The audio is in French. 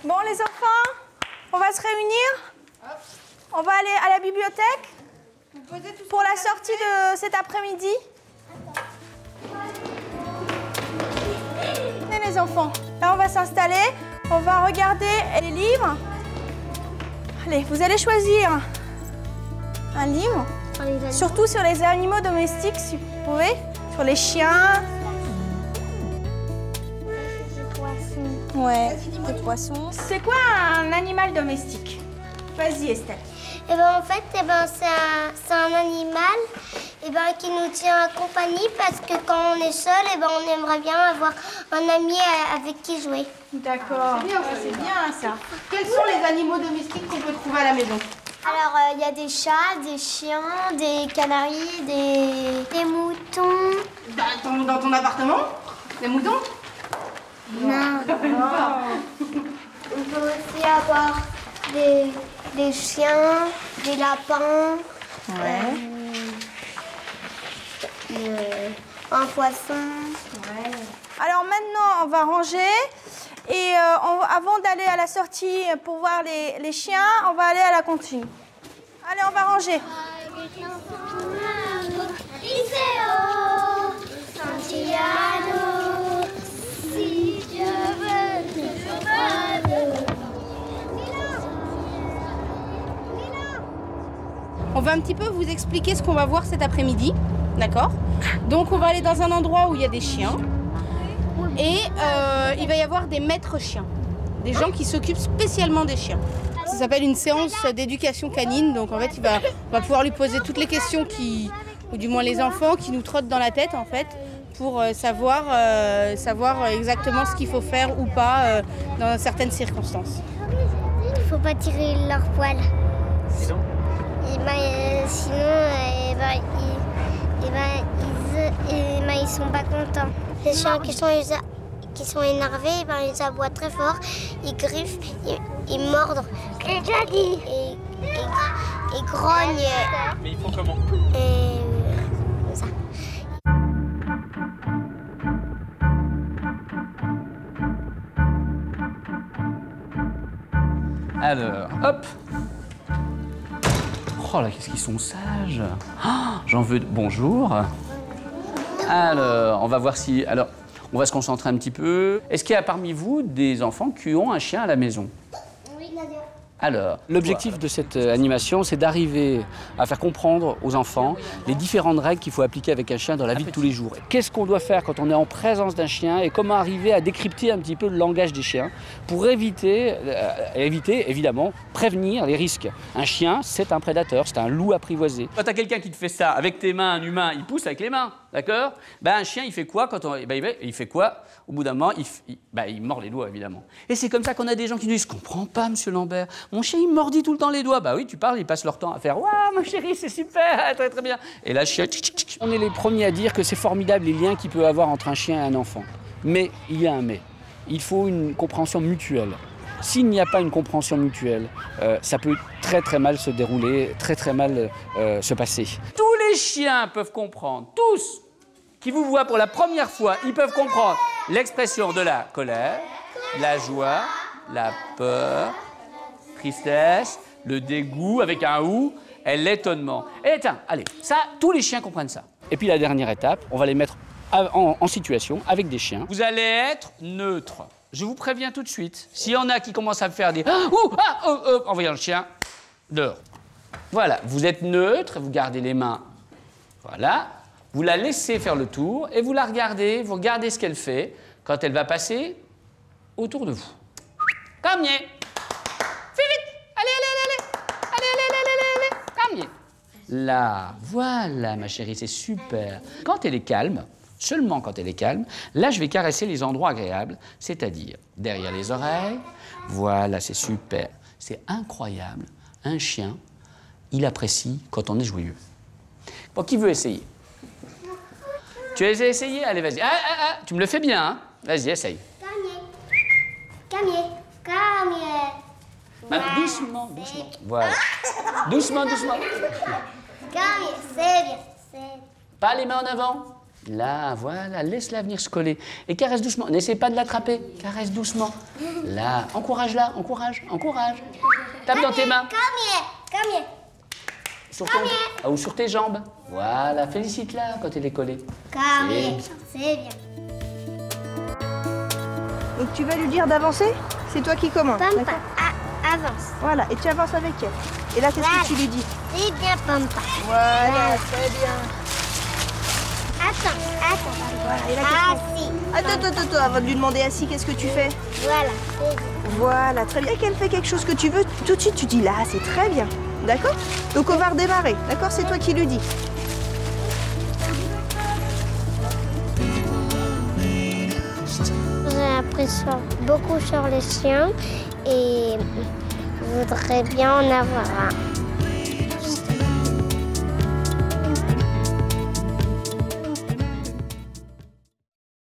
Bon, les enfants, on va se réunir. On va aller à la bibliothèque pour la sortie de cet après-midi. Venez, les enfants. Là, on va s'installer. On va regarder les livres. Allez, vous allez choisir un livre. Surtout sur les animaux domestiques, si vous pouvez. Sur les chiens. Ouais, des poissons. C'est quoi un animal domestique? Vas-y, Estelle. Eh ben, en fait, c'est un animal qui nous tient compagnie parce que quand on est seul, on aimerait bien avoir un ami avec qui jouer. D'accord, c'est bien ça. Quels sont les animaux domestiques qu'on peut trouver à la maison? Alors, il y a des chats, des chiens, des canaris, des moutons. Dans ton appartement? Des moutons? Non. On peut aussi avoir des chiens, des lapins, un poisson. Ouais. Alors maintenant, on va ranger. Et avant d'aller à la sortie pour voir les chiens, on va aller à la cantine. Allez, on va ranger. On va un petit peu vous expliquer ce qu'on va voir cet après-midi, d'accord? Donc on va aller dans un endroit où il y a des chiens et il va y avoir des maîtres chiens, des gens qui s'occupent spécialement des chiens. Ça s'appelle une séance d'éducation canine, donc en fait on va pouvoir lui poser toutes les questions ou du moins les enfants qui nous trottent dans la tête en fait, pour savoir exactement ce qu'il faut faire ou pas dans certaines circonstances. Il faut pas tirer leurs poils. Ils sont pas contents. Les chiens qui sont énervés, ils aboient très fort, ils griffent, ils mordent. J'ai déjà dit. Ils grognent. Mais ils font comment? Comme ça. Alors, hop. Oh là, qu'est-ce qu'ils sont sages. Oh, j'en veux... Bonjour. Alors, on va voir si... Alors, on va se concentrer un petit peu. Est-ce qu'il y a parmi vous des enfants qui ont un chien à la maison? Oui, Nadia. Alors, l'objectif de cette animation, c'est d'arriver à faire comprendre aux enfants les différentes règles qu'il faut appliquer avec un chien dans la vie de tous les jours. Qu'est-ce qu'on doit faire quand on est en présence d'un chien et comment arriver à décrypter un petit peu le langage des chiens pour éviter évidemment, prévenir les risques. Un chien, c'est un prédateur, c'est un loup apprivoisé. Quand tu as quelqu'un qui te fait ça avec tes mains, un humain, il pousse avec les mains, d'accord? Un chien, il fait quoi quand il fait quoi? Au bout d'un moment, il mord les doigts, évidemment. Et c'est comme ça qu'on a des gens qui nous disent « Je comprends pas, monsieur Lambert. Mon chien, il me mordit tout le temps les doigts. » Bah oui, tu parles, ils passent leur temps à faire « Waouh, ma chérie, c'est super, très très bien. » Et là, le chien... On est les premiers à dire que c'est formidable les liens qu'il peut y avoir entre un chien et un enfant. Mais il y a un mais. Il faut une compréhension mutuelle. S'il n'y a pas une compréhension mutuelle, ça peut très très mal se dérouler, très très mal se passer. Tous les chiens peuvent comprendre, tous, qui vous voient pour la première fois, ils peuvent comprendre l'expression de la colère, la joie, la peur, tristesse, le dégoût avec un ou, et l'étonnement. Et tiens, allez, ça, tous les chiens comprennent ça. Et puis la dernière étape, on va les mettre en situation avec des chiens. Vous allez être neutre. Je vous préviens tout de suite, s'il y en a qui commencent à me faire des en voyant le chien, dehors. Voilà, vous êtes neutre, vous gardez les mains, voilà. Vous la laissez faire le tour et vous la regardez, vous regardez ce qu'elle fait quand elle va passer autour de vous. Comme nier. Fais vite. Allez. Comme nier. Là, voilà ma chérie, c'est super. Quand elle est calme, seulement quand elle est calme, là je vais caresser les endroits agréables, c'est-à-dire derrière les oreilles. Voilà, c'est super. C'est incroyable. Un chien, il apprécie quand on est joyeux. Bon, qui veut essayer? Tu as essayé? Allez, vas-y. Tu me le fais bien, hein? Vas-y, essaye. Camier. Doucement. Voilà. Doucement. Camier, c'est bien. Pas les mains en avant. Là, voilà, laisse-la venir se coller. Et caresse doucement. N'essaie pas de l'attraper. Caresse doucement. Là, encourage-la, encourage, encourage. Tape dans tes mains. Come here. Sur ou sur tes jambes. Voilà, félicite-la quand elle est collée. C'est bien. Donc tu vas lui dire d'avancer? C'est toi qui commandes. Pampa, avance. Voilà, et tu avances avec elle. Et là, qu'est-ce que tu lui dis? C'est bien, Pampa. Voilà, très bien. Attends. Voilà, et là, Attends, avant de lui demander assis, qu'est-ce que tu fais? Voilà, c'est bien. Voilà, très bien. Et qu'elle fait quelque chose que tu veux, tout de suite, tu dis là, c'est très bien. D'accord? Donc on va redémarrer. D'accord? C'est toi qui lui dis. J'ai appris beaucoup sur les chiens et je voudrais bien en avoir un.